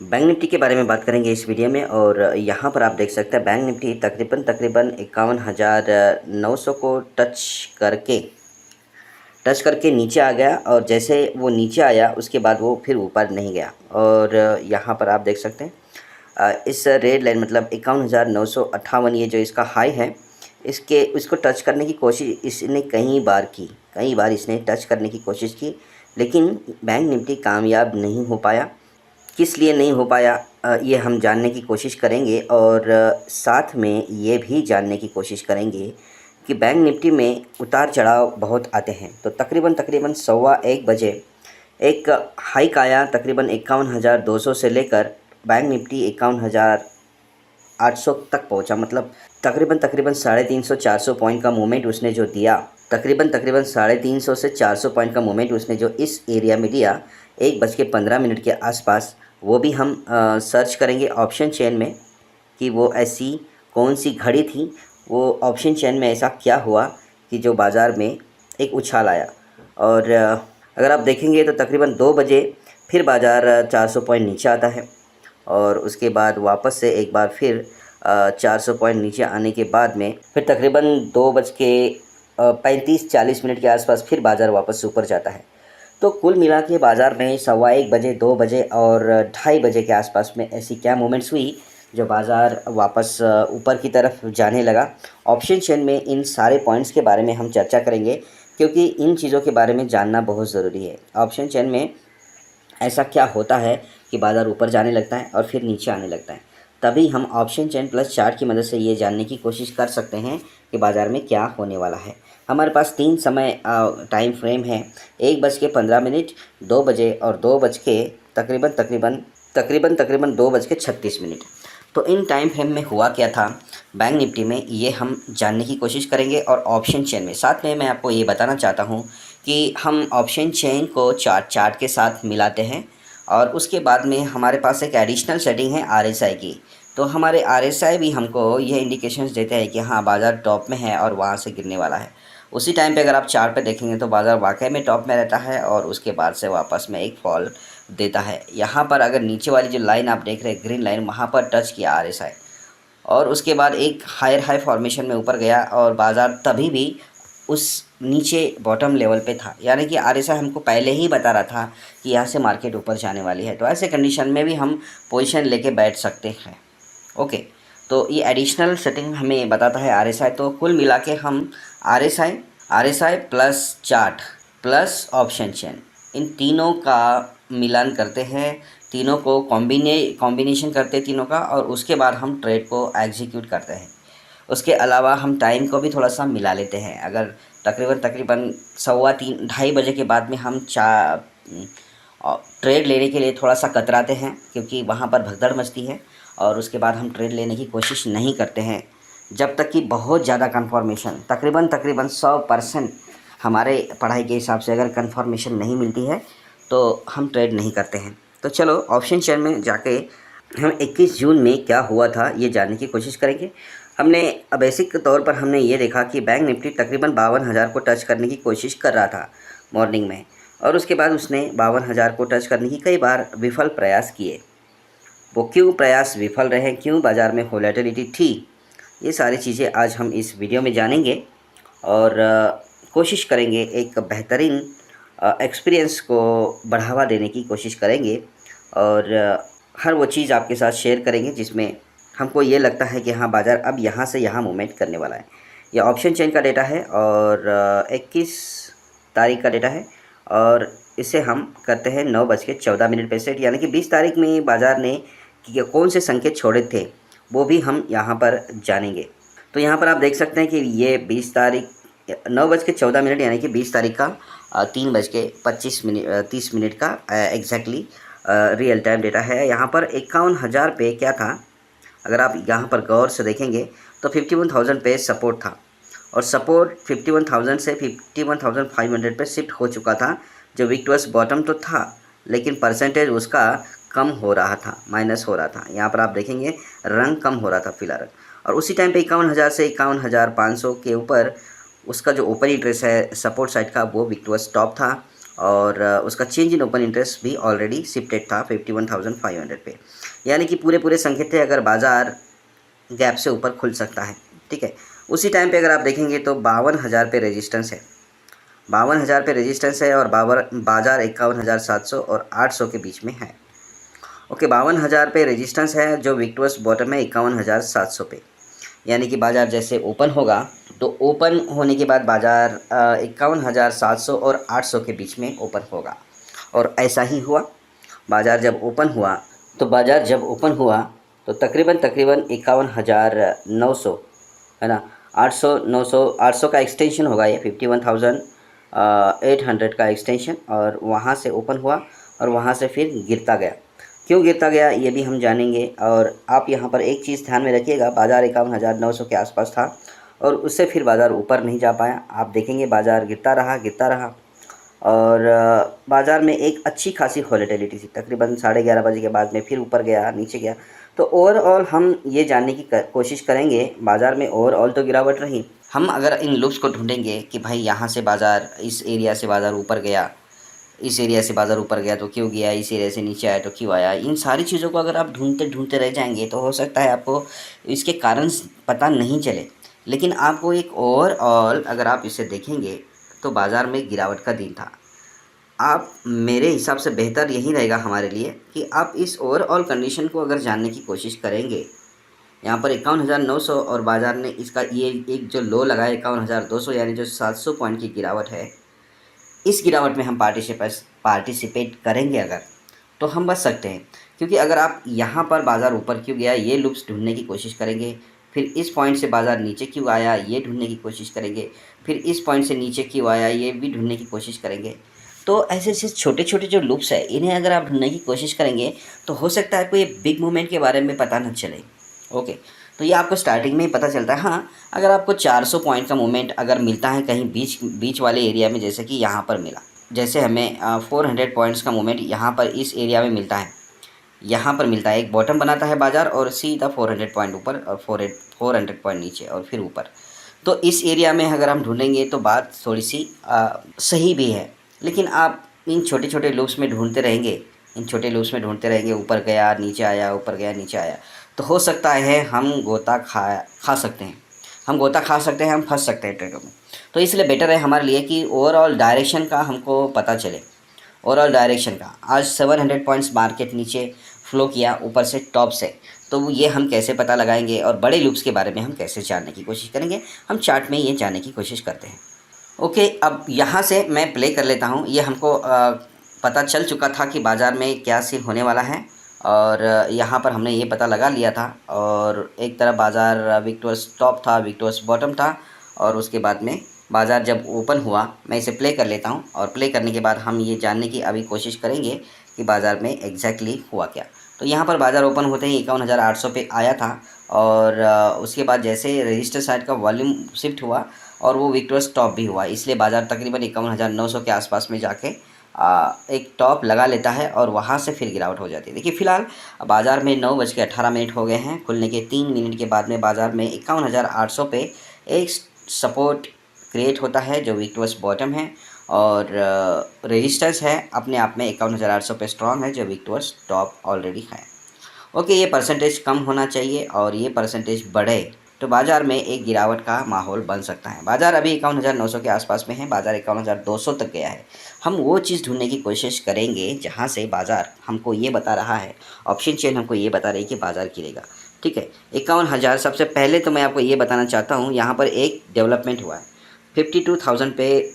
Bank Nifty के बारे में बात करेंगे इस वीडियो में। और यहाँ पर आप देख सकते हैं बैंक निफ्टी तकरीबन 51,900 को टच करके नीचे आ गया। और जैसे वो नीचे आया उसके बाद वो फिर ऊपर नहीं गया। और यहाँ पर आप देख सकते हैं इस रेड लाइन मतलब 51,958 ये जो इसका हाई है, इसको टच करने की कोशिश इसने कई बार इसने टच करने की कोशिश की, लेकिन बैंक निफ्टी कामयाब नहीं हो पाया। किस लिए नहीं हो पाया ये हम जानने की कोशिश करेंगे। और साथ में ये भी जानने की कोशिश करेंगे कि बैंक निफ्टी में उतार चढ़ाव बहुत आते हैं। तो तकरीबन 1:15 बजे एक हाइक आया तकरीबन 51,200 से लेकर बैंक निफ्टी 51,800 तक पहुंचा। मतलब तकरीबन 350-400 पॉइंट का मूवमेंट उसने जो दिया, तकरीबन 350 से 400 पॉइंट का मूवमेंट उसने जो इस एरिया में दिया 1:15 के आसपास, वो भी हम सर्च करेंगे ऑप्शन चेन में कि वो ऐसी कौन सी घड़ी थी, वो ऑप्शन चेन में ऐसा क्या हुआ कि जो बाज़ार में एक उछाल आया। और अगर आप देखेंगे तो तकरीबन 2 बजे फिर बाज़ार 400 पॉइंट नीचे आता है। और उसके बाद वापस से एक बार फिर 400 पॉइंट नीचे आने के बाद में फिर तकरीबन 2:35-40 के आसपास फिर बाज़ार वापस ऊपर जाता है। तो कुल मिला के बाज़ार में 1:15 2 बजे और 2:30 के आसपास में ऐसी क्या मूवमेंट्स हुई जो बाज़ार वापस ऊपर की तरफ जाने लगा। ऑप्शन चेन में इन सारे पॉइंट्स के बारे में हम चर्चा करेंगे, क्योंकि इन चीज़ों के बारे में जानना बहुत ज़रूरी है। ऑप्शन चेन में ऐसा क्या होता है कि बाज़ार ऊपर जाने लगता है और फिर नीचे आने लगता है, तभी हम ऑप्शन चेन प्लस चार्ट की मदद से ये जानने की कोशिश कर सकते हैं कि बाज़ार में क्या होने वाला है। हमारे पास 3 समय टाइम फ्रेम है, 1:15, 2 बजे और 2 बज के तकरीबन 2:36। तो इन टाइम फ्रेम में हुआ क्या था बैंक निफ्टी में, ये हम जानने की कोशिश करेंगे। और ऑप्शन चेन में साथ में मैं आपको ये बताना चाहता हूँ कि हम ऑप्शन चेन को चार्ट के साथ मिलाते हैं। और उसके बाद में हमारे पास एक एडिशनल सेटिंग है आरएसआई की। तो हमारे आरएसआई भी हमको ये इंडिकेशंस देते हैं कि हाँ बाज़ार टॉप में है और वहाँ से गिरने वाला है। उसी टाइम पे अगर आप चार्ट पे देखेंगे तो बाज़ार वाकई में टॉप में रहता है और उसके बाद से वापस में एक फॉल देता है। यहाँ पर अगर नीचे वाली जो लाइन आप देख रहे हैं ग्रीन लाइन, वहाँ पर टच किया आरएसआई और उसके बाद एक हायर हाई फॉर्मेशन में ऊपर गया और बाज़ार तभी भी उस नीचे बॉटम लेवल पे था। यानी कि आरएसआई हमको पहले ही बता रहा था कि यहाँ से मार्केट ऊपर जाने वाली है। तो ऐसे कंडीशन में भी हम पोजीशन लेके बैठ सकते हैं। ओके, तो ये एडिशनल सेटिंग हमें बताता है आरएसआई। तो कुल मिला के हम RSI plus chart plus option chain, इन तीनों का मिलान करते हैं, तीनों को कॉम्बिनेशन करते हैं तीनों का, और उसके बाद हम ट्रेड को एग्जीक्यूट करते हैं। उसके अलावा हम टाइम को भी थोड़ा सा मिला लेते हैं। अगर तकरीबन 2:15-2:30 के बाद में हम ट्रेड लेने के लिए थोड़ा सा कतराते हैं, क्योंकि वहाँ पर भगदड़ मचती है और उसके बाद हम ट्रेड लेने की कोशिश नहीं करते हैं जब तक कि बहुत ज़्यादा कन्फर्मेशन तकरीबन 100% हमारे पढ़ाई के हिसाब से अगर कन्फर्मेशन नहीं मिलती है तो हम ट्रेड नहीं करते हैं। तो चलो ऑप्शन चेन में जाके हम 21 जून में क्या हुआ था ये जानने की कोशिश करेंगे। हमने बेसिक तौर पर हमने ये देखा कि बैंक निफ्टी तकरीबन 52,000 को टच करने की कोशिश कर रहा था मॉर्निंग में, और उसके बाद उसने 52,000 को टच करने की कई बार विफल प्रयास किए। वो क्यों प्रयास विफल रहे, क्यों बाज़ार में वोलेटिलिटी थी, ये सारी चीज़ें आज हम इस वीडियो में जानेंगे। और कोशिश करेंगे एक बेहतरीन एक्सपीरियंस को बढ़ावा देने की कोशिश करेंगे। और हर वो चीज़ आपके साथ शेयर करेंगे जिसमें हमको ये लगता है कि हाँ बाज़ार अब यहाँ से यहाँ मूवमेंट करने वाला है। यह ऑप्शन चेन का डेटा है और 21 तारीख का डेटा है, और इसे हम करते हैं 9:14 पे सेट। यानी कि 20 तारीख में बाज़ार ने कौन से संकेत छोड़े थे वो भी हम यहाँ पर जानेंगे। तो यहाँ पर आप देख सकते हैं कि ये 20 तारीख 9:14 यानी कि 20 तारीख का 3:25 का एग्जैक्टली रियल टाइम डेटा है। यहाँ पर 51,000 पे क्या था, अगर आप यहाँ पर गौर से देखेंगे तो 51,000 पे सपोर्ट था, और सपोर्ट 51,000 से 51,500 पे शिफ्ट हो चुका था। जो विक्टोरियस बॉटम तो था, लेकिन परसेंटेज उसका कम हो रहा था, माइनस हो रहा था। यहाँ पर आप देखेंगे रंग कम हो रहा था फिलहाल। और उसी टाइम पे 51,000 से 51,500 के ऊपर उसका जो ऊपरी ट्रेस है सपोर्ट साइड का, वो विक्टोरियस टॉप था। और उसका चेंज इन ओपन इंटरेस्ट भी ऑलरेडी शिफ्टेड था 51,500 पे, यानी कि पूरे पूरे संकेत थे अगर बाज़ार गैप से ऊपर खुल सकता है। ठीक है, उसी टाइम पे अगर आप देखेंगे तो 52,000 पे रेजिस्टेंस है, 52,000 पे रेजिस्टेंस है और बाज़ार 51,700 और 800 के बीच में है। ओके, 52,000 पे रेजिस्टेंस है जो विक्टोरियस बॉटम है 51,700 पे, यानी कि बाज़ार जैसे ओपन होगा तो ओपन होने के बाद बाज़ार 51,700 और 800 के बीच में ओपन होगा, और ऐसा ही हुआ। बाज़ार जब ओपन हुआ तो तकरीबन 51,900 है ना, 800 का एक्सटेंशन होगा, ये 51,800 का एक्सटेंशन, और वहाँ से ओपन हुआ और वहाँ से फिर गिरता गया। क्यों गिरता गया ये भी हम जानेंगे। और आप यहाँ पर एक चीज़ ध्यान में रखिएगा, बाज़ार 51,900 के आसपास था और उससे फिर बाज़ार ऊपर नहीं जा पाया। आप देखेंगे बाज़ार गिरता रहा और बाज़ार में एक अच्छी खासी वॉलेटिलिटी थी, तकरीबन 11:30 बजे के बाद में फिर ऊपर गया, नीचे गया। तो ओवरऑल हम ये जानने की कोशिश करेंगे, बाज़ार में ओवरऑल तो गिरावट रही। हम अगर इन लूप्स को ढूंढेंगे कि भाई यहाँ से बाज़ार, इस एरिया से बाज़ार ऊपर गया, इस एरिया से बाज़ार ऊपर गया तो क्यों गया, इस एरिया से नीचे आया तो क्यों आया, इन सारी चीज़ों को अगर आप ढूंढते ढूंढते रह जाएंगे तो हो सकता है आपको इसके कारण पता नहीं चले। लेकिन आपको एक ओवरऑल अगर आप इसे देखेंगे तो बाज़ार में गिरावट का दिन था। आप, मेरे हिसाब से बेहतर यही रहेगा हमारे लिए कि आप इस ओवरऑल कंडीशन को अगर जानने की कोशिश करेंगे। यहाँ पर 51,900 और बाज़ार ने इसका ये एक जो लो लगाया 51,200, यानी जो 700 पॉइंट की गिरावट है, इस गिरावट में हम पार्टिसिपेट करेंगे अगर, तो हम बच सकते हैं। क्योंकि अगर आप यहाँ पर बाज़ार ऊपर क्यों गया ये लूप्स ढूंढने की कोशिश करेंगे, फिर इस पॉइंट से बाज़ार नीचे क्यों आया ये ढूंढने की कोशिश करेंगे, फिर इस पॉइंट से नीचे क्यों आया ये भी ढूंढने की कोशिश करेंगे, तो ऐसे ऐसे छोटे छोटे जो लूप्स है इन्हें अगर आप ढूंढने की कोशिश करेंगे तो हो सकता है आपको ये बिग मूवमेंट के बारे में पता न चले। ओके, तो ये आपको स्टार्टिंग में ही पता चलता है। हाँ, अगर आपको 400 पॉइंट का मूवमेंट अगर मिलता है कहीं बीच वाले एरिया में, जैसे कि यहाँ पर मिला, जैसे हमें 400 पॉइंट्स का मूवमेंट यहाँ पर इस एरिया में मिलता है, यहाँ पर मिलता है, एक बॉटम बनाता है बाज़ार और सीधा 400 पॉइंट ऊपर और 400 पॉइंट नीचे और फिर ऊपर। तो इस एरिया में अगर हम ढूंढेंगे तो बात थोड़ी सी सही भी है। लेकिन आप इन छोटे छोटे लूप्स में ढूंढते रहेंगे, ऊपर गया नीचे आया, ऊपर गया नीचे आया, तो हो सकता है हम गोता खा सकते हैं, हम फंस सकते हैं ट्रेडों में। तो इसलिए बेटर है हमारे लिए कि ओवरऑल डायरेक्शन का हमको पता चले। ओवरऑल डायरेक्शन का आज 700 पॉइंट्स मार्केट नीचे फ्लो किया ऊपर से टॉप से, तो ये हम कैसे पता लगाएंगे और बड़े लूप्स के बारे में हम कैसे जानने की कोशिश करेंगे, हम चार्ट में ये जानने की कोशिश करते हैं। ओके, अब यहाँ से मैं प्ले कर लेता हूँ। ये हमको पता चल चुका था कि बाज़ार में क्या सीन होने वाला है और यहाँ पर हमने ये पता लगा लिया था। और एक तरफ बाज़ार विक्टोरियस टॉप था, विक्टोरियस बॉटम था, और उसके बाद में बाज़ार जब ओपन हुआ, मैं इसे प्ले कर लेता हूँ और प्ले करने के बाद हम ये जानने की अभी कोशिश करेंगे कि बाज़ार में एग्जैक्टली हुआ क्या। तो यहाँ पर बाज़ार ओपन होते ही 51,800 पे आया था और उसके बाद जैसे रजिस्टर साइड का वॉल्यूम शिफ्ट हुआ और वो विक्टोरियस टॉप भी हुआ, इसलिए बाज़ार तकरीबन 51,900 के आसपास में जाके एक टॉप लगा लेता है और वहाँ से फिर गिरावट हो जाती है। देखिए फ़िलहाल बाज़ार में 9:18 हो गए हैं, खुलने के 3 मिनट के बाद में बाज़ार में 51,800 पे एक सपोर्ट क्रिएट होता है जो विक्टोरियस बॉटम है, और रेजिस्टेंस है अपने आप में 51,800 पे स्ट्रॉन्ग है जो विक्टोरियस टॉप ऑलरेडी है। ओके, ये परसेंटेज कम होना चाहिए और ये परसेंटेज बढ़े तो बाज़ार में एक गिरावट का माहौल बन सकता है। बाज़ार अभी 51,900 के आसपास में है, बाज़ार 51,200 तक गया है। हम वो चीज़ ढूंढने की कोशिश करेंगे जहाँ से बाज़ार हमको ये बता रहा है, ऑप्शन चेन हमको ये बता रही है कि बाज़ार गिरेगा। ठीक है, 51,000 सबसे पहले तो मैं आपको ये बताना चाहता हूँ, यहाँ पर एक डेवलपमेंट हुआ है 52,000 पे।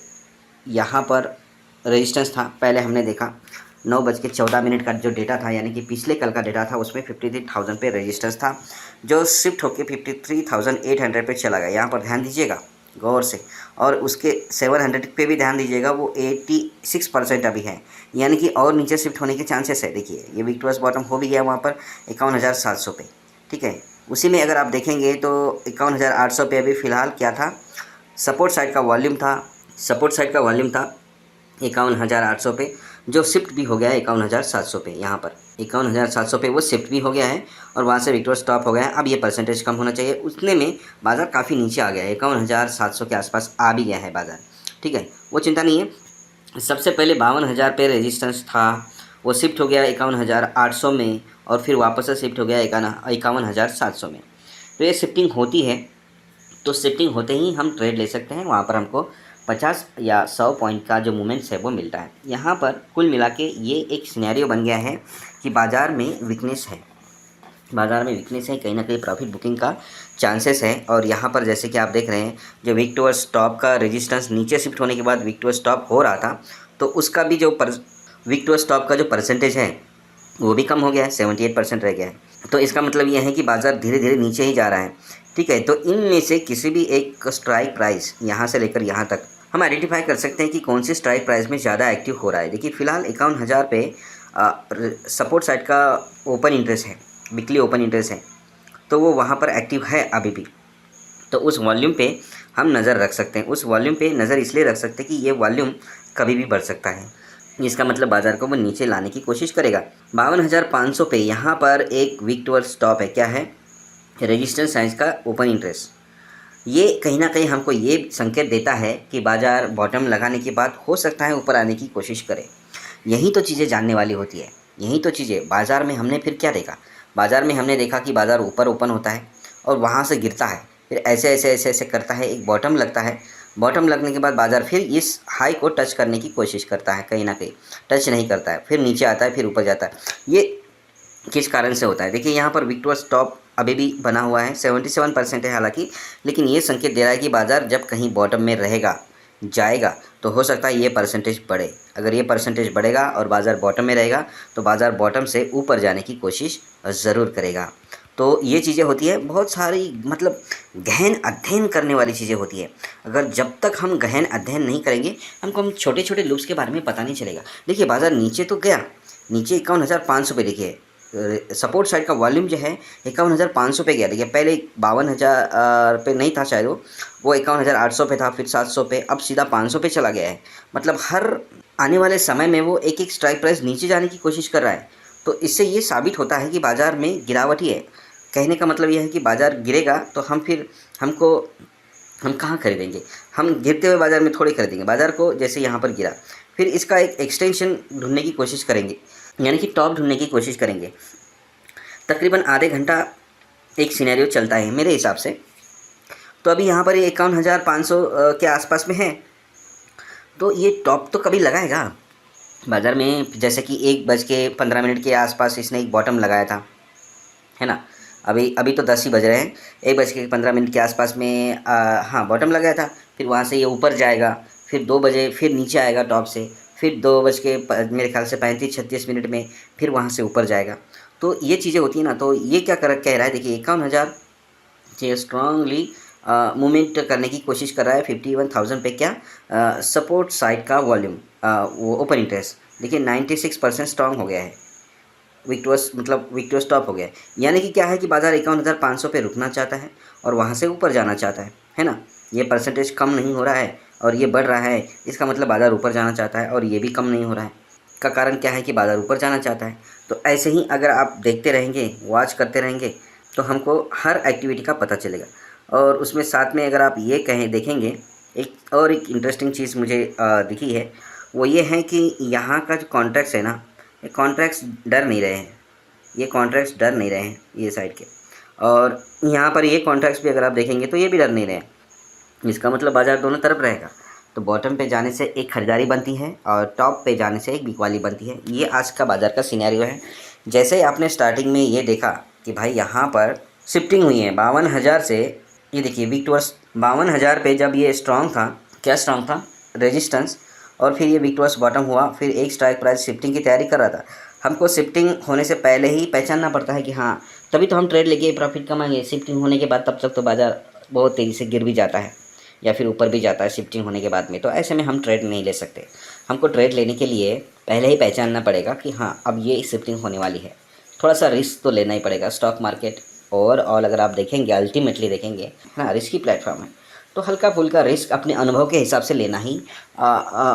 यहाँ पर रेजिस्टेंस था, पहले हमने देखा 9:14 का जो डेटा था, यानी कि पिछले कल का डेटा था, उसमें 53,000 पे रेजिस्टेंस था जो शिफ्ट होकर 53,800 पे चला गया। यहाँ पर ध्यान दीजिएगा गौर से, और उसके 700 पे भी ध्यान दीजिएगा, वो 86% अभी है, यानी कि और नीचे शिफ्ट होने के चांसेस है। देखिए ये विक्टोरियस बॉटम हो भी गया वहाँ पर 51,700 पे। ठीक है, उसी में अगर आप देखेंगे तो 51,800 पे अभी फ़िलहाल क्या था, सपोर्ट साइड का वॉल्यूम था 51,800 पे, जो शिफ्ट भी हो गया है 51,700 पे। यहाँ पर 51,700 पे वो शिफ्ट भी हो गया है और वहाँ से विक्टोरियस स्टॉप हो गया है। अब ये परसेंटेज कम होना चाहिए, उतने में बाज़ार काफ़ी नीचे आ गया है, 51,700 के आसपास आ भी गया है बाज़ार। ठीक है, वो चिंता नहीं है, सबसे पहले 52,000 पे रेजिस्टेंस था, वो शिफ्ट हो गया 51,800 में, और फिर वापस से शिफ्ट हो गया 51,700 में। तो ये शिफ्टिंग होती है, तो शिफ्टिंग होते ही हम ट्रेड ले सकते हैं। वहाँ पर हमको 50 या 100 पॉइंट का जो मूवमेंट्स है वो मिलता है। यहाँ पर कुल मिला के ये एक सिनेरियो बन गया है कि बाज़ार में वीकनेस है, बाज़ार में वीकनेस है, कहीं ना कहीं प्रॉफिट बुकिंग का चांसेस है। और यहाँ पर जैसे कि आप देख रहे हैं, जो वीक टुवर्ड्स टॉप का रेजिस्टेंस नीचे शिफ्ट होने के बाद वीक टुवर्ड्स टॉप हो रहा था, तो उसका भी जो वीक टुवर्ड्स टॉप का जो परसेंटेज है वो भी कम हो गया है, 78% रह गया है। तो इसका मतलब ये है कि बाज़ार धीरे धीरे नीचे ही जा रहा है। ठीक है, तो इनमें से किसी भी एक स्ट्राइक प्राइस यहाँ से लेकर यहाँ तक हम आइडेंटिफाई कर सकते हैं कि कौन सी स्ट्राइक प्राइस में ज़्यादा एक्टिव हो रहा है। देखिए फ़िलहाल 51,000 पे सपोर्ट साइड का ओपन इंटरेस्ट है, वीकली ओपन इंटरेस्ट है, तो वो वहाँ पर एक्टिव है अभी भी। तो उस वॉल्यूम पे हम नज़र रख सकते हैं, उस वॉल्यूम पे नज़र इसलिए रख सकते हैं कि ये वॉल्यूम कभी भी बढ़ सकता है। इसका मतलब बाज़ार को वो नीचे लाने की कोशिश करेगा। 52,500 पे यहाँ पर एक वीक टुवर्ड्स स्टॉप है, क्या है, रेजिस्टेंस साइज का ओपन इंटरेस्ट। ये कहीं ना कहीं हमको ये संकेत देता है कि बाज़ार बॉटम लगाने के बाद हो सकता है ऊपर आने की कोशिश करे। यही तो चीज़ें जानने वाली होती है, यही तो चीज़ें बाज़ार में हमने फिर क्या देखा। बाज़ार में हमने देखा कि बाज़ार ऊपर ओपन होता है और वहाँ से गिरता है, फिर ऐसे ऐसे ऐसे ऐसे करता है, एक बॉटम लगता है। बॉटम लगने के बाद बाज़ार फिर इस हाई को टच करने की कोशिश करता है, कहीं ना कहीं टच नहीं करता है, फिर नीचे आता है, फिर ऊपर जाता है। ये किस कारण से होता है? देखिए यहाँ पर वीक टुवर्ड्स टॉप अभी भी बना हुआ है, 77% है हालांकि, लेकिन ये संकेत दे रहा है कि बाज़ार जब कहीं बॉटम में रहेगा, जाएगा, तो हो सकता है ये परसेंटेज बढ़े। अगर ये परसेंटेज बढ़ेगा और बाज़ार बॉटम में रहेगा तो बाज़ार बॉटम से ऊपर जाने की कोशिश ज़रूर करेगा। तो ये चीज़ें होती है, बहुत सारी मतलब गहन अध्ययन करने वाली चीज़ें होती है। अगर जब तक हम गहन अध्ययन नहीं करेंगे, हम छोटे छोटे लूप्स के बारे में पता नहीं चलेगा। देखिए बाज़ार नीचे तो गया, नीचे 51,500 पे देखिए सपोर्ट साइड का वॉल्यूम जो है 51,500 पे गया। देखिए पहले 52,000 पे नहीं था शायद, वो 51,800 पे था, फिर 700 पे, अब सीधा 500 पे चला गया है। मतलब हर आने वाले समय में वो एक एक स्ट्राइक प्राइस नीचे जाने की कोशिश कर रहा है। तो इससे ये साबित होता है कि बाज़ार में गिरावट ही है। कहने का मतलब यह है कि बाज़ार गिरेगा तो हम कहाँ खरीदेंगे, हम गिरते हुए बाज़ार में थोड़ी खरीदेंगे। बाज़ार को जैसे यहाँ पर गिरा, फिर इसका एक एक्सटेंशन ढूंढने की कोशिश करेंगे, यानी कि टॉप ढूंढने की कोशिश करेंगे। तकरीबन आधे घंटा एक सिनेरियो चलता है मेरे हिसाब से। तो अभी यहाँ पर ये 51,500 के आसपास में है, तो ये टॉप तो कभी लगाएगा बाज़ार में। जैसे कि 1:15 के आसपास इसने एक बॉटम लगाया था, है ना। अभी तो 10 ही बज रहे हैं, 1:15 के आसपास में हाँ बॉटम लगाया था। फिर वहाँ से ये ऊपर जाएगा, फिर 2 बजे फिर नीचे आएगा टॉप से, फिर 2 बज के मेरे ख्याल से 35-36 मिनट में फिर वहाँ से ऊपर जाएगा। तो ये चीज़ें होती हैं ना। तो ये क्या कह रहा है, देखिए 51,000 ये स्ट्रांगली मूवमेंट करने की कोशिश कर रहा है। 51,000 पे क्या सपोर्ट साइड का वॉल्यूम वो ओपन इंटरेस्ट देखिए 96% स्ट्रांग हो गया है। वीक टुवर्ड्स टॉप हो गया है। यानी कि क्या है कि बाज़ार 51,500 पे रुकना चाहता है और वहाँ से ऊपर जाना चाहता है ना। ये परसेंटेज कम नहीं हो रहा है और ये बढ़ रहा है, इसका मतलब बाज़ार ऊपर जाना चाहता है, और ये भी कम नहीं हो रहा है। का कारण क्या है कि बाज़ार ऊपर जाना चाहता है। तो ऐसे ही अगर आप देखते रहेंगे, वॉच करते रहेंगे, तो हमको हर एक्टिविटी का पता चलेगा। और उसमें साथ में अगर आप ये देखेंगे, एक इंटरेस्टिंग चीज़ मुझे दिखी है, वो ये है कि यहाँ का जो कॉन्ट्रैक्ट्स है ना, ये कॉन्ट्रैक्ट्स डर नहीं रहे हैं, ये साइड के। और यहाँ पर ये कॉन्ट्रैक्ट्स भी अगर आप देखेंगे तो ये भी डर नहीं रहे हैं। इसका मतलब बाज़ार दोनों तरफ रहेगा। तो बॉटम पे जाने से एक ख़रीदारी बनती है और टॉप पे जाने से एक बिकवाली बनती है। ये आज का बाज़ार का सिनेरियो है। जैसे आपने स्टार्टिंग में ये देखा कि भाई यहाँ पर शिफ्टिंग हुई है 52,000 से, ये देखिए वीक टुवर्ड्स 52,000 पे जब ये स्ट्रॉन्ग था, क्या स्ट्रॉन्ग था, रेजिस्टेंस, और फिर ये वीक टुवर्ड्स बॉटम हुआ, फिर एक स्ट्राइक प्राइस शिफ्टिंग की तैयारी कर रहा था। हमको शिफ्टिंग होने से पहले ही पहचानना पड़ता है कि हाँ, तभी तो हम ट्रेड लेके प्रॉफिट कमाएंगे। शिफ्टिंग होने के बाद तब तक तो बाज़ार बहुत तेज़ी से गिर भी जाता है या फिर ऊपर भी जाता है शिफ्टिंग होने के बाद में। तो ऐसे में हम ट्रेड नहीं ले सकते। हमको ट्रेड लेने के लिए पहले ही पहचानना पड़ेगा कि हाँ अब ये शिफ्टिंग होने वाली है। थोड़ा सा रिस्क तो लेना ही पड़ेगा। स्टॉक मार्केट ओवरऑल अगर आप देखेंगे, अल्टीमेटली देखेंगे, हाँ रिस्की प्लेटफॉर्म है, तो हल्का फुल्का रिस्क अपने अनुभव के हिसाब से लेना ही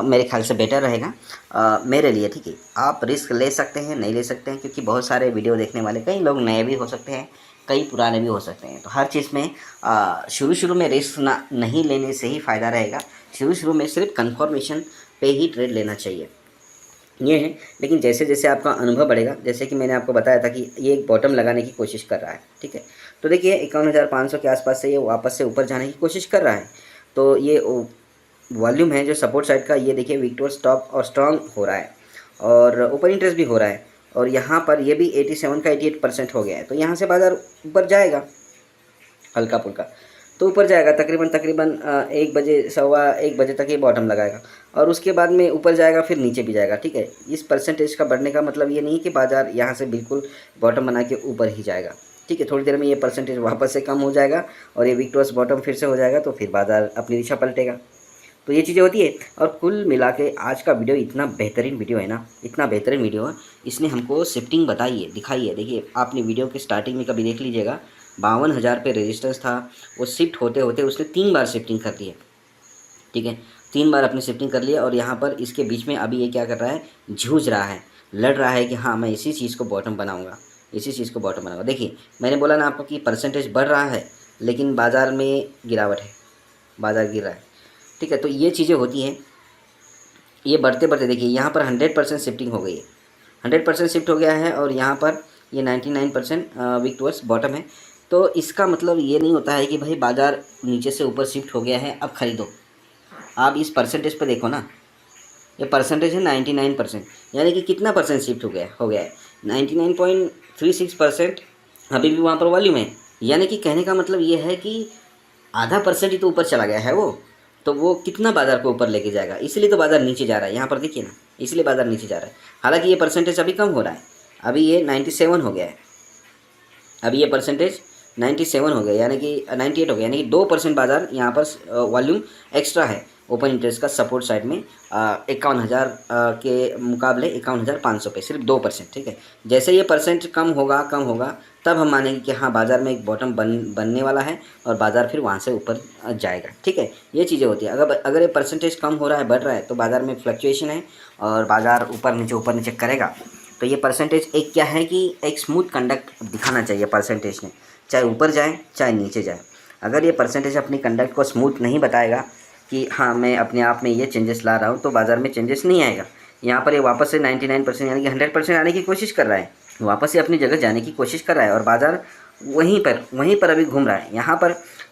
मेरे ख्याल से बेटर रहेगा मेरे लिए। ठीक है, आप रिस्क ले सकते हैं, नहीं ले सकते हैं, क्योंकि बहुत सारे वीडियो देखने वाले कई लोग नए भी हो सकते हैं, कई पुराने भी हो सकते हैं। तो हर चीज़ में शुरू में रिस्क नहीं लेने से ही फ़ायदा रहेगा। शुरू में सिर्फ कंफर्मेशन पे ही ट्रेड लेना चाहिए, ये है। लेकिन जैसे जैसे आपका अनुभव बढ़ेगा, जैसे कि मैंने आपको बताया था कि ये एक बॉटम लगाने की कोशिश कर रहा है, ठीक है। तो देखिए 51,500 के आसपास से ये वापस से ऊपर जाने की कोशिश कर रहा है। तो ये वॉल्यूम है जो सपोर्ट साइड का, ये देखिए वीक टुवर्ड्स टॉप और स्ट्रॉन्ग हो रहा है और ओपन इंटरेस्ट भी हो रहा है। और यहाँ पर ये भी 87 का 88% हो गया है। तो यहाँ से बाज़ार ऊपर जाएगा हल्का फुल्का, तो ऊपर जाएगा तकरीबन तकरीबन 1 बजे 1:15 बजे तक ये बॉटम लगाएगा और उसके बाद में ऊपर जाएगा, फिर नीचे भी जाएगा, ठीक है। इस परसेंटेज का बढ़ने का मतलब ये नहीं कि बाज़ार यहाँ से बिल्कुल बॉटम बना के ऊपर ही जाएगा, ठीक है। थोड़ी देर में ये परसेंटेज वापस से कम हो जाएगा और ये वीक टॉस बॉटम फिर से हो जाएगा, तो फिर बाज़ार अपनी दिशा पलटेगा। तो ये चीज़ें होती है। और कुल मिला के आज का वीडियो इतना बेहतरीन वीडियो है ना, इतना बेहतरीन वीडियो है, इसने हमको शिफ्टिंग बताई है, दिखाई है। देखिए आपने वीडियो के स्टार्टिंग में कभी देख लीजिएगा, 52,000 पे रेजिस्टेंस था, वो शिफ्ट होते होते उसने 3 बार शिफ्टिंग कर दी है, ठीक है। 3 बार अपनी शिफ्टिंग कर लिया और यहाँ पर इसके बीच में अभी ये क्या कर रहा है, जूझ रहा है, लड़ रहा है कि हाँ मैं इसी चीज़ को बॉटम बनाऊँगा, इसी चीज़ को बॉटम बनाऊँगा। देखिए मैंने बोला ना आपको कि परसेंटेज बढ़ रहा है लेकिन बाज़ार में गिरावट है, बाज़ार गिर रहा है, ठीक है। तो ये चीज़ें होती हैं। ये बढ़ते बढ़ते देखिए यहाँ पर 100% शिफ्टिंग हो गई है, 100% शिफ्ट हो गया है और यहाँ पर ये 99% वीक टुवर्ड्स बॉटम है। तो इसका मतलब ये नहीं होता है कि भाई बाज़ार नीचे से ऊपर शिफ्ट हो गया है अब ख़रीदो। आप इस परसेंटेज पे देखो ना, ये परसेंटेज है 99%, यानी कि कितना परसेंट शिफ्ट हो गया है 99.36%। अभी भी वहाँ पर वॉल्यूम है, यानी कि कहने का मतलब ये है कि आधा परसेंट ही तो ऊपर चला गया है वो, तो वो कितना बाज़ार को ऊपर लेके जाएगा, इसलिए तो बाज़ार नीचे जा रहा है। यहाँ पर देखिए ना, इसलिए बाज़ार नीचे जा रहा है। हालांकि ये परसेंटेज अभी कम हो रहा है, अभी ये 97 हो गया है, अभी ये परसेंटेज 97 हो गया, यानी कि 98 हो गया, यानी कि 2% बाज़ार यहाँ पर वॉल्यूम एक्स्ट्रा है ओपन इंटरेस्ट का सपोर्ट साइड में 51,000 के मुकाबले 51,500 पे सिर्फ 2%, ठीक है। जैसे ये परसेंट कम होगा तब हम मानेंगे कि हाँ बाज़ार में एक बॉटम बनने वाला है और बाज़ार फिर वहाँ से ऊपर जाएगा, ठीक है। ये चीज़ें होती है। अगर ये परसेंटेज कम हो रहा है, बढ़ रहा है, तो बाज़ार में फ्लक्चुएशन है और बाज़ार ऊपर नीचे करेगा। तो ये परसेंटेज एक क्या है कि एक स्मूथ कंडक्ट दिखाना चाहिए परसेंटेज ने, चाहे ऊपर जाए चाहे नीचे जाए। अगर ये परसेंटेज अपनी कंडक्ट को स्मूथ नहीं बताएगा कि हाँ मैं अपने आप में ये चेंजेस ला रहा हूँ, तो बाज़ार में चेंजेस नहीं आएगा। यहाँ पर ये वापस से 99% यानी कि 100% आने की कोशिश कर रहा है, वापस से अपनी जगह जाने की कोशिश कर रहा है और बाज़ार वहीं पर अभी घूम रहा है। यहाँ पर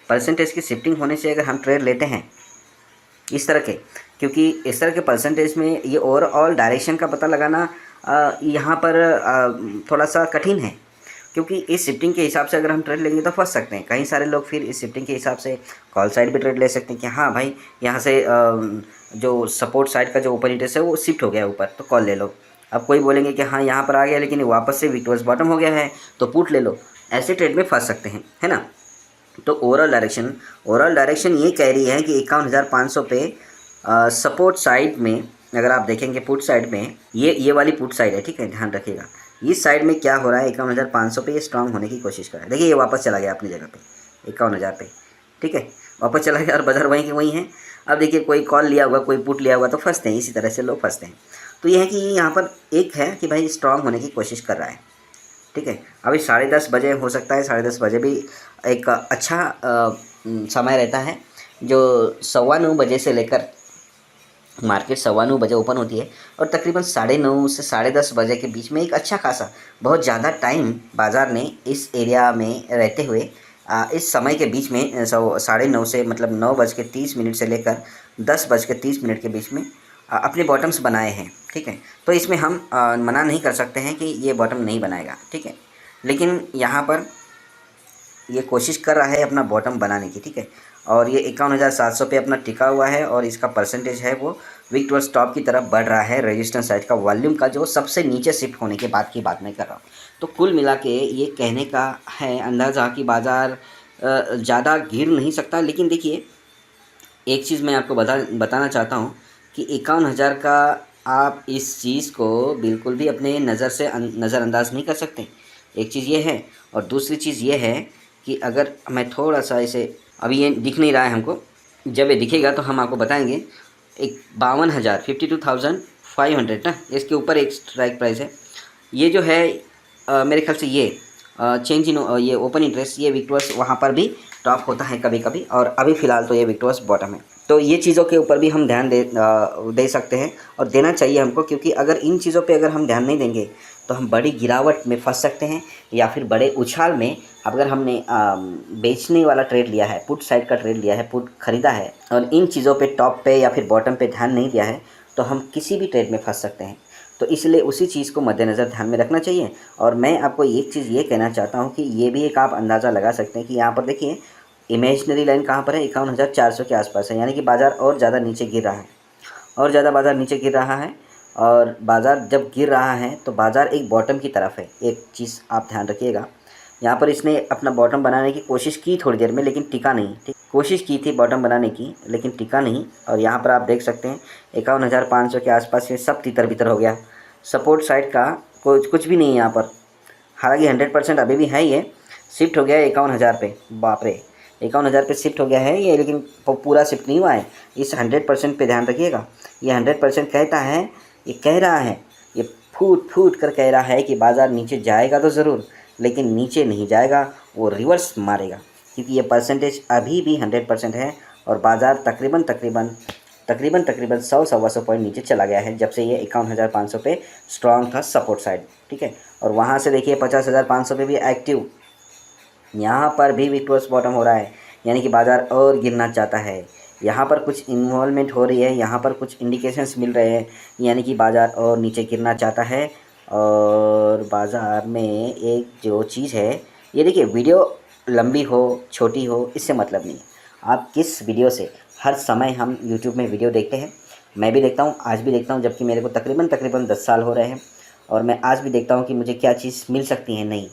परसेंटेज की शिफ्टिंग होने से अगर हम ट्रेड लेते हैं इस तरह के, क्योंकि इस तरह के परसेंटेज में ये ओवरऑल डायरेक्शन का पता लगाना यहाँ पर थोड़ा सा कठिन है, क्योंकि इस शिफ्टिंग के हिसाब से अगर हम ट्रेड लेंगे तो फंस सकते हैं। कई सारे लोग फिर इस शिफ्टिंग के हिसाब से कॉल साइड भी ट्रेड ले सकते हैं कि हाँ भाई यहाँ से जो सपोर्ट साइड का जो ओपन इंटरेस्ट है वो शिफ्ट हो गया ऊपर, तो कॉल ले लो। अब कोई बोलेंगे कि हाँ यहाँ पर आ गया लेकिन वापस से वीक टुवर्ड्स बॉटम हो गया है तो पुट ले लो, ऐसे ट्रेड में फंस सकते हैं, है ना। तो ओवरऑल डायरेक्शन ये कह रही है कि 51,500 पे सपोर्ट साइड में अगर आप देखेंगे पुट साइड में, ये वाली पुट साइड है, ठीक है, ध्यान रखिएगा। इस साइड में क्या हो रहा है, 51,500 पे ये स्ट्रांग होने की कोशिश कर रहा है। देखिए ये वापस चला गया अपनी जगह पे 51,000 पे, ठीक है, वापस चला गया और बाज़ार वहीं के वहीं है। अब देखिए कोई कॉल लिया होगा, कोई पुट लिया होगा, तो फंसते हैं, इसी तरह से लोग फंसते हैं। तो ये है कि यहाँ पर एक है कि भाई स्ट्रांग होने की कोशिश कर रहा है, ठीक है। अभी 10:30 बजे हो सकता है, 10:30 बजे भी एक अच्छा समय रहता है, जो 9:15 बजे से लेकर मार्केट 9:15 बजे ओपन होती है और तकरीबन 9:30 से 10:30 बजे के बीच में एक अच्छा खासा बहुत ज़्यादा टाइम बाज़ार ने इस एरिया में रहते हुए इस समय के बीच में 9:30 से मतलब 9:30 से लेकर 10:30 के बीच में अपने बॉटम्स बनाए हैं, ठीक है। तो इसमें हम मना नहीं कर सकते हैं कि ये बॉटम नहीं बनाएगा, ठीक है। लेकिन यहाँ पर ये कोशिश कर रहा है अपना बॉटम बनाने की, ठीक है। और ये 51,700 पे अपना टिका हुआ है और इसका परसेंटेज है वो वीक टुवर्ड्स टॉप की तरफ बढ़ रहा है। रेजिस्टेंस साइड का वॉल्यूम का जो सबसे नीचे शिफ्ट होने के बाद की बात मैं कर रहा हूँ। तो कुल मिला के ये कहने का है अंदाज़ा कि बाज़ार ज़्यादा गिर नहीं सकता। लेकिन देखिए एक चीज़ मैं आपको बताना चाहता हूँ कि 51,000 का आप इस चीज़ को बिल्कुल भी अपने नज़रअंदाज नहीं कर सकते। एक चीज़ ये है और दूसरी चीज़ ये है कि अगर मैं थोड़ा सा इसे, अभी ये दिख नहीं रहा है हमको, जब ये दिखेगा तो हम आपको बताएंगे। एक 52,000 52,500 ना, इसके ऊपर एक स्ट्राइक प्राइस है। ये जो है मेरे ख्याल से ये चेंज इन ये ओपन इंटरेस्ट, ये विक्टोर्स वहाँ पर भी टॉप होता है कभी कभी, और अभी फ़िलहाल तो ये विक्टोर्स बॉटम है। तो ये चीज़ों के ऊपर भी हम ध्यान दे सकते हैं और देना चाहिए हमको, क्योंकि अगर इन चीज़ों पे अगर हम ध्यान नहीं देंगे तो हम बड़ी गिरावट में फंस सकते हैं, या फिर बड़े उछाल में अगर हमने बेचने वाला ट्रेड लिया है, पुट साइड का ट्रेड लिया है, पुट खरीदा है और इन चीज़ों पे टॉप पे या फिर बॉटम पे ध्यान नहीं दिया है, तो हम किसी भी ट्रेड में फंस सकते हैं। तो इसलिए उसी चीज़ को मद्देनज़र ध्यान में रखना चाहिए। और मैं आपको एक चीज़ ये कहना चाहता हूँ कि ये भी एक आप अंदाज़ा लगा सकते हैं कि यहाँ पर देखिए इमेजिनरी लाइन कहाँ पर है, 51,400 के आसपास है, यानी कि बाज़ार और ज़्यादा नीचे गिर रहा है, और ज़्यादा बाज़ार नीचे गिर रहा है। और बाज़ार जब गिर रहा है तो बाज़ार एक बॉटम की तरफ है। एक चीज़ आप ध्यान रखिएगा, यहाँ पर इसने अपना बॉटम बनाने की कोशिश की थोड़ी देर में, लेकिन टिका नहीं। ठीक, कोशिश की थी बॉटम बनाने की, लेकिन टिका नहीं। और यहाँ पर आप देख सकते हैं 51,500 के आसपास ये सब तितर बितर हो गया। सपोर्ट साइड का कुछ भी नहीं है यहाँ पर, हालांकि 100% अभी भी है, ये शिफ्ट हो गया है 51,000 पे। बाप रे, 51,000 पे शिफ्ट हो गया है ये, लेकिन पूरा शिफ्ट नहीं हुआ है। इस 100% पे ध्यान रखिएगा। ये 100% कहता है, ये कह रहा है, ये फूट फूट कर कह रहा है कि बाज़ार नीचे जाएगा तो ज़रूर, लेकिन नीचे नहीं जाएगा, वो रिवर्स मारेगा, क्योंकि ये परसेंटेज अभी भी 100% है। और बाज़ार तकरीबन 100-125 पॉइंट नीचे चला गया है जब से ये 51,500 पे स्ट्रॉन्ग था सपोर्ट साइड। ठीक है, और वहाँ से देखिए 50,500 पे भी एक्टिव, यहाँ पर भी विक्टोरियस बॉटम हो रहा है, यानी कि बाज़ार और गिरना चाहता है। यहाँ पर कुछ इन्वॉल्वमेंट हो रही है, यहाँ पर कुछ इंडिकेशंस मिल रहे हैं, यानी कि बाज़ार और नीचे गिरना चाहता है। और बाज़ार में एक जो चीज़ है, ये देखिए वीडियो लंबी हो छोटी हो इससे मतलब नहीं है, आप किस वीडियो से, हर समय हम यूट्यूब में वीडियो देखते हैं, मैं भी देखता हूँ, आज भी देखता हूँ, जबकि मेरे को तकरीबन 10 साल हो रहे हैं, और मैं आज भी देखता हूँ कि मुझे क्या चीज़ मिल सकती है नहीं।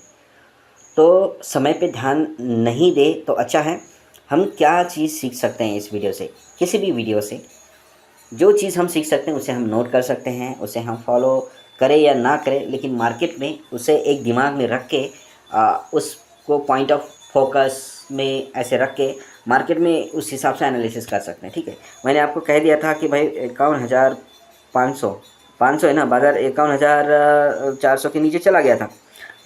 तो समय पे ध्यान नहीं दे तो अच्छा है। हम क्या चीज़ सीख सकते हैं इस वीडियो से, किसी भी वीडियो से जो चीज़ हम सीख सकते हैं उसे हम नोट कर सकते हैं, उसे हम फॉलो करें या ना करें, लेकिन मार्केट में उसे एक दिमाग में रख के उसको पॉइंट ऑफ फोकस में ऐसे रख के मार्केट में उस हिसाब से एनालिसिस कर सकते हैं। ठीक है, मैंने आपको कह दिया था कि भाई 51,500 है ना, बाज़ार 51,400 के नीचे चला गया था।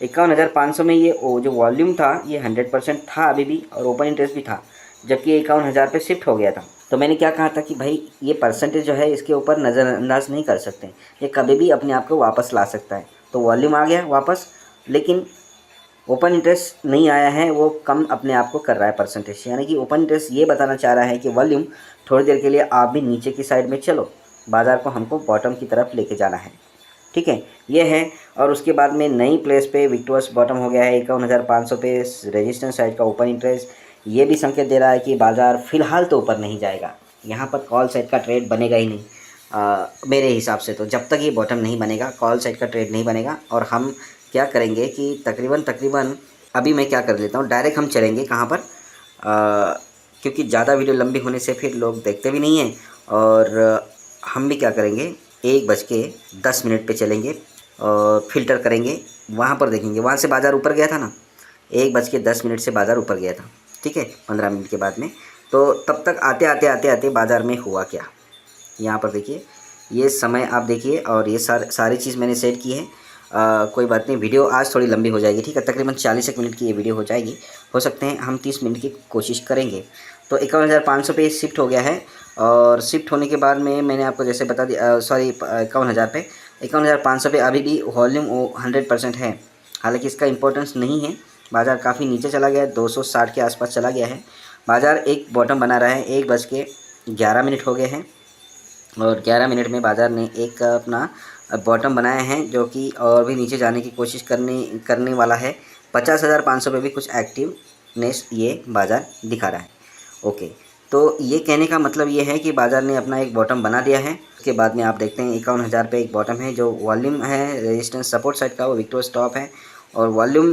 51,500 में ये जो वॉल्यूम था ये 100% था अभी भी, और ओपन इंटरेस्ट भी था, जबकि 51,000 पे शिफ्ट हो गया था। तो मैंने क्या कहा था कि भाई ये परसेंटेज जो है इसके ऊपर नज़रअंदाज नहीं कर सकते, ये कभी भी अपने आप को वापस ला सकता है। तो वॉल्यूम आ गया वापस, लेकिन ओपन इंटरेस्ट नहीं आया है, वो कम अपने आप को कर रहा है परसेंटेज, यानी कि ओपन इंटरेस्ट ये बताना चाह रहा है कि वॉल्यूम थोड़ी देर के लिए आप भी नीचे की साइड में चलो, बाज़ार को हमको बॉटम की तरफ लेके जाना है। ठीक है, ये है। और उसके बाद में नई प्लेस पे विक्टोरियस बॉटम हो गया है 51,500 पे, रेजिस्टेंस साइड का ओपन इंटरेस्ट, ये भी संकेत दे रहा है कि बाज़ार फ़िलहाल तो ऊपर नहीं जाएगा, यहाँ पर कॉल साइड का ट्रेड बनेगा ही नहीं। मेरे हिसाब से तो जब तक ये बॉटम नहीं बनेगा कॉल साइड का ट्रेड नहीं बनेगा। और हम क्या करेंगे कि तकरीबन अभी मैं क्या कर लेता हूँ, डायरेक्ट हम चलेंगे कहाँ पर, क्योंकि ज़्यादा वीडियो लंबी होने से फिर लोग देखते भी नहीं हैं। और हम भी क्या करेंगे 1:10 पे चलेंगे और फिल्टर करेंगे, वहाँ पर देखेंगे, वहाँ से बाज़ार ऊपर गया था ना, 1:10 से बाज़ार ऊपर गया था। ठीक है, 15 मिनट के बाद में। तो तब तक आते बाज़ार में हुआ क्या, यहाँ पर देखिए ये समय आप देखिए, और ये सारी चीज़ मैंने सेट की है। कोई बात नहीं, वीडियो आज थोड़ी लंबी हो जाएगी। ठीक है, तकरीबन 40 मिनट की ये वीडियो हो जाएगी, हो सकते हैं हम 30 मिनट की कोशिश करेंगे। तो 51,500 पे शिफ्ट हो गया है, और शिफ्ट होने के बाद में मैंने आपको जैसे बता दिया, सॉरी 51,000 पे, 51,500 पे अभी भी वॉल्यूम 100% है, हालांकि इसका इंपॉर्टेंस नहीं है। बाज़ार काफ़ी नीचे चला गया है, 260 के आसपास चला गया है। बाज़ार एक बॉटम बना रहा है, 1:11 हो गए हैं, और 11 मिनट में बाज़ार ने एक अपना बॉटम बनाया है, जो कि और भी नीचे जाने की कोशिश करने वाला है। 50,500 पे भी कुछ एक्टिवनेस ये बाज़ार दिखा रहा है। ओके, तो ये कहने का मतलब ये है कि बाज़ार ने अपना एक बॉटम बना दिया है। उसके बाद में आप देखते हैं 51,000 पे एक बॉटम है, जो वॉल्यूम है रेजिस्टेंस सपोर्ट साइड का वो विक्टोरियस टॉप है, और वॉल्यूम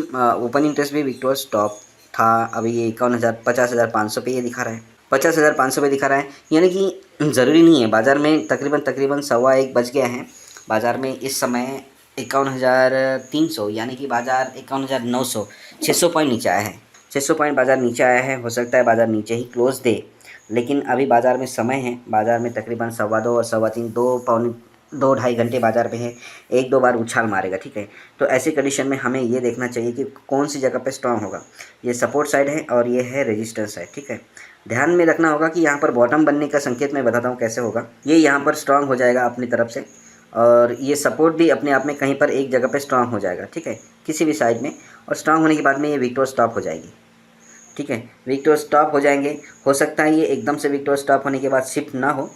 ओपन इंटरेस्ट भी विक्टोरियस टॉप था। अभी ये 50,500 पे ये दिखा रहा है, 50,500 पे दिखा रहा है, यानी कि ज़रूरी नहीं है। बाज़ार में तकरीबन 1:15 बज गया है, बाज़ार में इस समय 51,300, यानी कि बाज़ार 51,900, 600 पॉइंट नीचे आया है। 600 पॉइंट बाज़ार नीचे आया है, हो सकता है बाज़ार नीचे ही क्लोज दे, लेकिन अभी बाज़ार में समय है, बाज़ार में तकरीबन 2:15 और 3:15, 2 पौने 2-2.5 घंटे बाज़ार में है, 1-2 बार उछाल मारेगा, ठीक है। तो ऐसी कंडीशन में हमें ये देखना चाहिए कि कौन सी जगह पे स्ट्रांग होगा। ये सपोर्ट साइड है और ये है रेजिस्टेंस साइड, ठीक है। ध्यान में रखना होगा कि यहाँ पर बॉटम बनने का संकेत मैं बताता हूँ कैसे होगा। ये यहाँ पर स्ट्रांग हो जाएगा अपनी तरफ से, और ये सपोर्ट भी अपने आप में कहीं पर एक जगह पे स्ट्रांग हो जाएगा, ठीक है, किसी भी साइड में। और स्ट्रांग होने के बाद में ये विक्टोर स्टॉप हो जाएगी, ठीक है। विक्टोर स्टॉप हो जाएंगे। हो सकता है ये एकदम से विक्टोर स्टॉप होने के बाद शिफ्ट ना हो।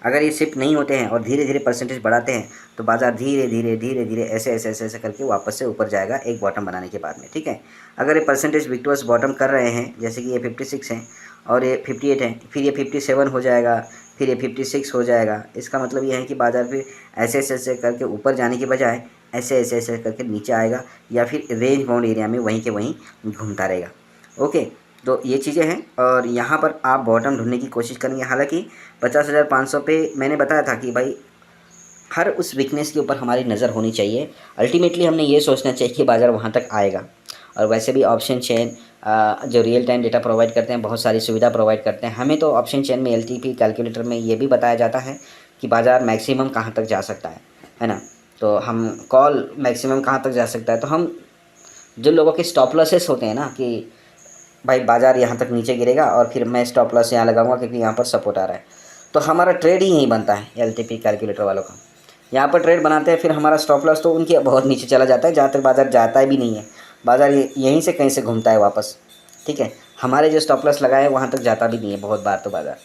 अगर ये शिफ्ट नहीं होते हैं और धीरे धीरे परसेंटेज बढ़ाते हैं तो बाज़ार धीरे धीरे धीरे धीरे ऐसे ऐसे ऐसे ऐसे करके वापस से ऊपर जाएगा एक बॉटम बनाने के बाद में, ठीक है। अगर ये परसेंटेज विक्टोर्स बॉटम कर रहे हैं, जैसे कि ये 56 है और ये 58 है, फिर ये 57 हो जाएगा, फिर ये 56 हो जाएगा। इसका मतलब ये है कि बाज़ार फिर ऐसे ऐसे ऐसे करके ऊपर जाने के बजाय ऐसे ऐसे ऐसे करके नीचे आएगा, या फिर रेंज बाउंड एरिया में वहीं के वहीं घूमता रहेगा। ओके, तो ये चीज़ें हैं। और यहाँ पर आप बॉटम ढूंढने की कोशिश करेंगे। हालांकि 50,500 पे मैंने बताया था कि भाई हर उस वीकनेस के ऊपर हमारी नज़र होनी चाहिए। अल्टीमेटली हमने ये सोचना चाहिए कि बाज़ार वहाँ तक आएगा। और वैसे भी ऑप्शन चेन जो रियल टाइम डेटा प्रोवाइड करते हैं, बहुत सारी सुविधा प्रोवाइड करते हैं। हमें तो ऑप्शन चेन में एलटीपी कैलकुलेटर में ये भी बताया जाता है कि बाज़ार मैक्सिमम कहाँ तक जा सकता है ना। तो हम कॉल मैक्सिमम कहाँ तक जा सकता है, तो हम जो लोगों के स्टॉप लॉसेस होते हैं ना कि भाई बाज़ार यहाँ तक नीचे गिरेगा और फिर मैं स्टॉप लॉस यहाँ लगाऊंगा क्योंकि यहाँ पर सपोर्ट आ रहा है, तो हमारा ट्रेड ही यहीं बनता है एलटीपी कैलकुलेटर वालों का। यहाँ पर ट्रेड बनाते हैं, फिर हमारा स्टॉप लॉस तो उनके बहुत नीचे चला जाता है, जहाँ तक बाज़ार जाता भी नहीं है। बाज़ार यहीं से कहीं से घूमता है वापस, ठीक है। हमारे जो स्टॉप लॉस लगाए हैं वहाँ तक जाता भी नहीं है बहुत बार तो बाज़ार।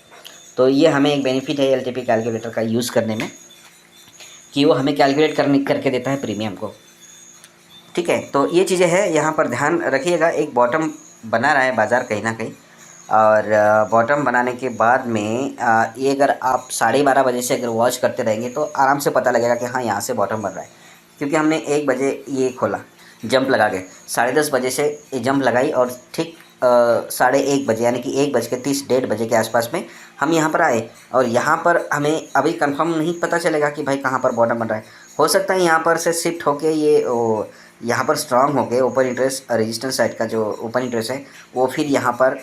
तो ये हमें एक बेनिफिट है एलटीपी कैलकुलेटर का यूज़ करने में कि वो हमें कैलकुलेट करके देता है प्रीमियम को, ठीक है। तो ये चीज़ें हैं, यहाँ पर ध्यान रखिएगा। एक बॉटम बना रहा है बाज़ार कहीं ना कहीं, और बॉटम बनाने के बाद में ये अगर आप 12:30 बजे से अगर वॉच करते रहेंगे तो आराम से पता लगेगा कि हाँ यहाँ से बॉटम बन रहा है। क्योंकि हमने 1 बजे ये खोला जंप लगा के, 10:30 बजे से ये जंप लगाई और ठीक 1:30 यानी कि 1:30 1:30 के आसपास में हम यहाँ पर आए। और यहाँ पर हमें अभी कंफर्म नहीं पता चलेगा कि भाई कहाँ पर बॉटम बन रहा है। हो सकता है यहाँ पर से शिफ्ट होके ये यहाँ पर स्ट्रांग हो गए। ओपन इंटरेस्ट रेजिस्टेंस साइड का जो ओपन इंटरेस्ट है वो फिर यहाँ पर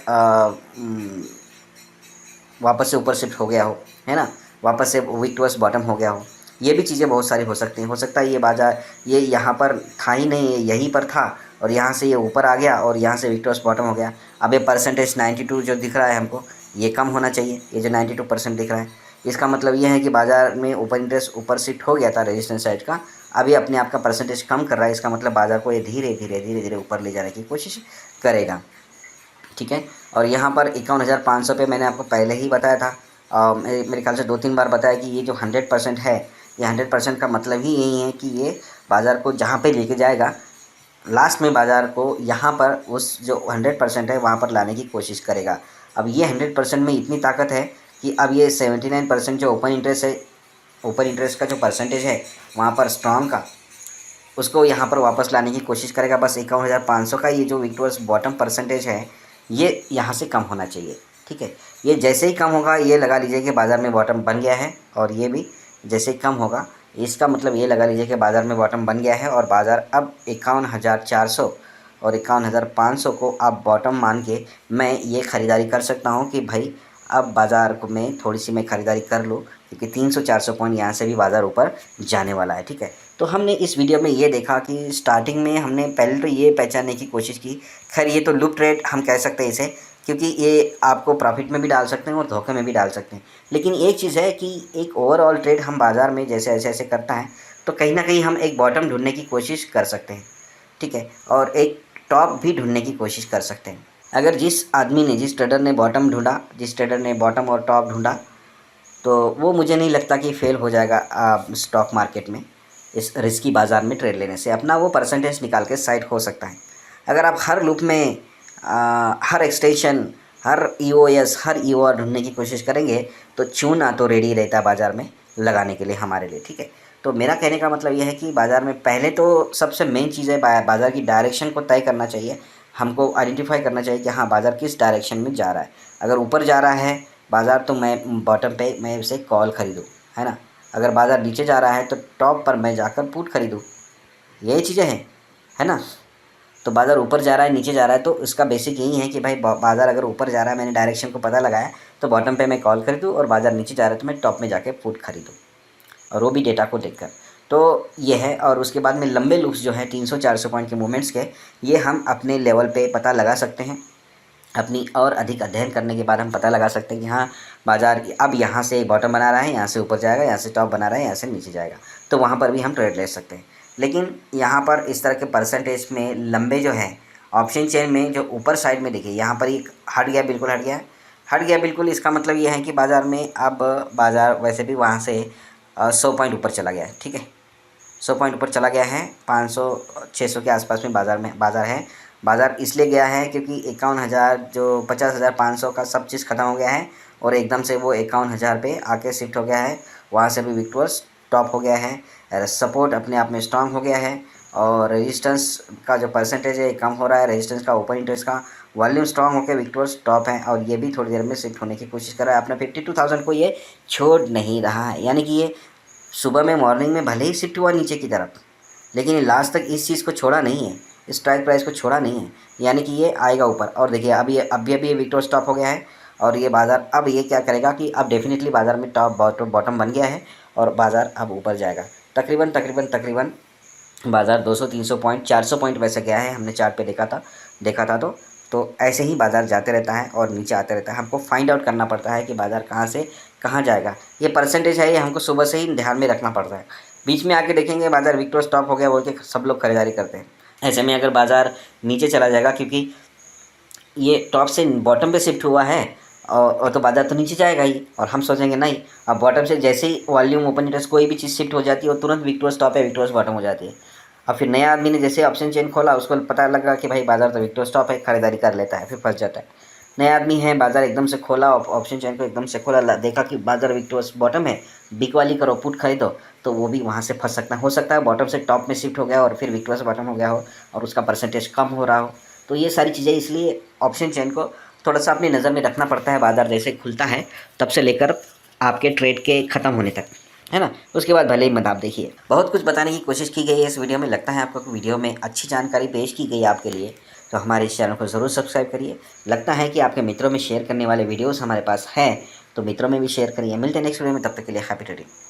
वापस से ऊपर शिफ्ट हो गया हो, है ना, वापस से वीक टुवर्ड्स बॉटम हो गया हो। ये भी चीज़ें बहुत सारी हो सकती हैं। हो सकता है ये बाज़ार ये यहाँ पर था ही नहीं, यहीं पर था और यहाँ से ये ऊपर आ गया और यहाँ से वीक टुवर्ड्स बॉटम हो गया। अब ये परसेंटेज 92 जो दिख रहा है हमको, ये कम होना चाहिए। ये जो 92% दिख रहा है, इसका मतलब ये है कि बाज़ार में ओपन इंटरेस्ट ऊपर शिफ्ट हो गया था रेजिस्टेंस साइड का, अभी अपने आप का परसेंटेज कम कर रहा है। इसका मतलब बाज़ार को ये धीरे धीरे धीरे धीरे ऊपर ले जाने की कोशिश करेगा, ठीक है। और यहाँ पर 51,500 पे मैंने आपको पहले ही बताया था, मेरे ख्याल से 2-3 बार बताया कि ये जो 100% है, ये 100% का मतलब ही यही है कि ये बाज़ार को जहाँ पे लेके जाएगा लास्ट में बाज़ार को यहाँ पर उस जो 100% है वहाँ पर लाने की कोशिश करेगा। अब ये 100% में इतनी ताकत है कि अब ये 79% जो ओपन इंटरेस्ट है, ओपन इंटरेस्ट का जो परसेंटेज है वहाँ पर स्ट्रॉन्ग का, उसको यहाँ पर वापस लाने की कोशिश करेगा। बस 51,500 का ये जो विक्टोर्स बॉटम परसेंटेज है ये यहाँ से कम होना चाहिए, ठीक है। ये जैसे ही कम होगा ये लगा लीजिए कि बाज़ार में बॉटम बन गया है, और ये भी जैसे ही कम होगा इसका मतलब ये लगा लीजिए कि बाज़ार में बॉटम बन गया है। और बाज़ार अब 51,400 और 51,500 को आप बॉटम मान के मैं ये ख़रीदारी कर सकता हूँ कि भाई अब बाज़ार को मैं थोड़ी सी मैं ख़रीदारी कर लूँ, क्योंकि 300-400 पॉइंट यहाँ से भी बाज़ार ऊपर जाने वाला है, ठीक है। तो हमने इस वीडियो में ये देखा कि स्टार्टिंग में हमने पहले तो ये पहचानने की कोशिश की, खैर ये तो लूप ट्रेड हम कह सकते हैं इसे, क्योंकि ये आपको प्रॉफिट में भी डाल सकते हैं और धोखे में भी डाल सकते हैं। लेकिन एक चीज़ है कि एक ओवरऑल ट्रेड हम बाज़ार में जैसे ऐसे ऐसे करता है तो कहीं ना कहीं हम एक बॉटम ढूंढने की कोशिश कर सकते हैं, ठीक है, और एक टॉप भी ढूंढने की कोशिश कर सकते हैं। अगर जिस आदमी ने, जिस ट्रेडर ने बॉटम ढूंढा, जिस ट्रेडर ने बॉटम और टॉप ढूंढा, तो वो मुझे नहीं लगता कि फेल हो जाएगा स्टॉक मार्केट में। इस रिस्की बाज़ार में ट्रेड लेने से अपना वो परसेंटेज निकाल के साइड हो सकता है। अगर आप हर लूप में हर एक्सटेंशन, हर EOS, हर EOR ढूंढने की कोशिश करेंगे तो चूना तो रेडी रहता है बाज़ार में लगाने के लिए हमारे लिए, ठीक है। तो मेरा कहने का मतलब यह है कि बाज़ार में पहले तो सबसे मेन चीज़ है बाज़ार की डायरेक्शन को तय करना चाहिए। हमको आइडेंटिफाई करना चाहिए कि हाँ बाज़ार किस डायरेक्शन में जा रहा है। अगर ऊपर जा रहा है बाज़ार तो मैं बॉटम पे मैं उसे कॉल ख़रीदूँ, है ना। अगर बाज़ार नीचे जा रहा है तो टॉप पर मैं जाकर पुट ख़रीदूँ। यही चीज़ें हैं, है ना। तो बाज़ार ऊपर जा रहा है नीचे जा रहा है तो इसका बेसिक यही है कि भाई बाज़ार अगर ऊपर जा रहा है, मैंने डायरेक्शन को पता लगाया तो बॉटम पे मैं कॉल खरीदूँ, और बाज़ार नीचे जा रहा है तो मैं टॉप में जाके पुट खरीदूँ। और वो भी डेटा को देखकर। तो ये है। और उसके बाद में लंबे लूप्स जो हैं 300-400 पॉइंट के मूवमेंट्स के, ये हम अपने लेवल पे पता लगा सकते हैं। अपनी और अधिक अध्ययन करने के बाद हम पता लगा सकते हैं कि हाँ, बाज़ार अब यहाँ से बॉटम बना रहा है, यहाँ से ऊपर जाएगा, यहाँ से टॉप बना रहा है, यहाँ से नीचे जाएगा, तो वहाँ पर भी हम ट्रेड ले सकते हैं। लेकिन यहाँ पर इस तरह के परसेंटेज में लंबे जो हैं ऑप्शन चेन में, जो ऊपर साइड में देखिए यहाँ पर एक हट गया, बिल्कुल हट गया बिल्कुल। इसका मतलब ये है कि बाज़ार में अब बाज़ार वैसे भी वहाँ से 100 पॉइंट ऊपर चला गया है, ठीक है। 100 पॉइंट ऊपर चला गया है, 500-600 के आसपास में बाज़ार है। बाज़ार इसलिए गया है क्योंकि 51,000 जो 50,500 का सब चीज़ ख़त्म हो गया है और एकदम से वो 51,000 पे आके शिफ्ट हो गया है। वहाँ से भी विक्टोर्स टॉप हो गया है, सपोर्ट अपने आप में स्ट्रांग हो गया है और रेजिस्टेंस का जो परसेंटेज है कम हो रहा है। रेजिस्टेंस का, ओपन इंटरेस्ट का वॉल्यूम स्ट्रांग होकर विक्टोर्स टॉप है और ये भी थोड़ी देर में शिफ्ट होने की कोशिश कर रहा है। अपना 52,000 को ये छोड़ नहीं रहा है, यानी कि ये सुबह में मॉर्निंग में भले ही शिफ्ट हुआ नीचे की तरफ, लेकिन ये लास्ट तक इस चीज़ को छोड़ा नहीं है, स्ट्राइक प्राइस को छोड़ा नहीं है, यानी कि ये आएगा ऊपर। और देखिए अभी ये विक्टोर स्टॉप हो गया है और ये बाज़ार अब ये क्या करेगा कि अब डेफिनेटली बाज़ार में टॉप बॉटम बन गया है और बाज़ार अब ऊपर जाएगा। तकरीबन बाज़ार 200-300 पॉइंट 400 पॉइंट वैसे गया है, हमने चार्ट पे देखा था। तो ऐसे ही बाज़ार जाते रहता है और नीचे आते रहता है। हमको फाइंड आउट करना पड़ता है कि बाज़ार कहाँ से कहाँ जाएगा। ये परसेंटेज है, ये हमको सुबह से ही ध्यान में रखना पड़ता है। बीच में आके देखेंगे बाज़ार विक्टोर स्टॉप हो गया बोल के सब लोग खरीदारी करते हैं। ऐसे में अगर बाज़ार नीचे चला जाएगा, क्योंकि ये टॉप से बॉटम पे शिफ्ट हुआ है और तो बाज़ार तो नीचे जाएगा ही, और हम सोचेंगे नहीं, अब बॉटम से जैसे ही वॉल्यूम, ओपन इंटरेस्ट, कोई भी चीज़ शिफ्ट हो जाती है और तुरंत विक्टोर स्टॉप है, विक्टोर बॉटम हो जाती है। अब फिर नया आदमी ने जैसे ऑप्शन चेन खोला, उसको पता लगा कि भाई बाज़ार तो विक्टोर स्टॉप है, खरीदारी कर लेता है, फिर फंस जाता है। नया आदमी है, बाज़ार एकदम से खोला, ऑप्शन चेन को एकदम से खोला, देखा कि बाज़ार विक्टोर बॉटम है, बिग वाली करो, पुट खरीदो, तो वो भी वहाँ से फंस सकता है। हो सकता है बॉटम से टॉप में शिफ्ट हो गया और फिर विक्टोर बॉटम हो गया हो और उसका परसेंटेज कम हो रहा हो। तो ये सारी चीज़ें, इसलिए ऑप्शन चेन को थोड़ा सा अपनी नज़र में रखना पड़ता है। बाज़ार जैसे खुलता है तब से लेकर आपके ट्रेड के ख़त्म होने तक, है ना। उसके बाद भले ही मत आप देखिए। बहुत कुछ बताने की कोशिश की गई है इस वीडियो में। लगता है आपको कि वीडियो में अच्छी जानकारी पेश की गई है आपके लिए, तो हमारे इस चैनल को ज़रूर सब्सक्राइब करिए। लगता है कि आपके मित्रों में शेयर करने वाले वीडियोस हमारे पास हैं, तो मित्रों में भी शेयर करिए। मिलते हैं नेक्स्ट वीडियो में, तब तक के लिए हैप्पी ट्रेडिंग।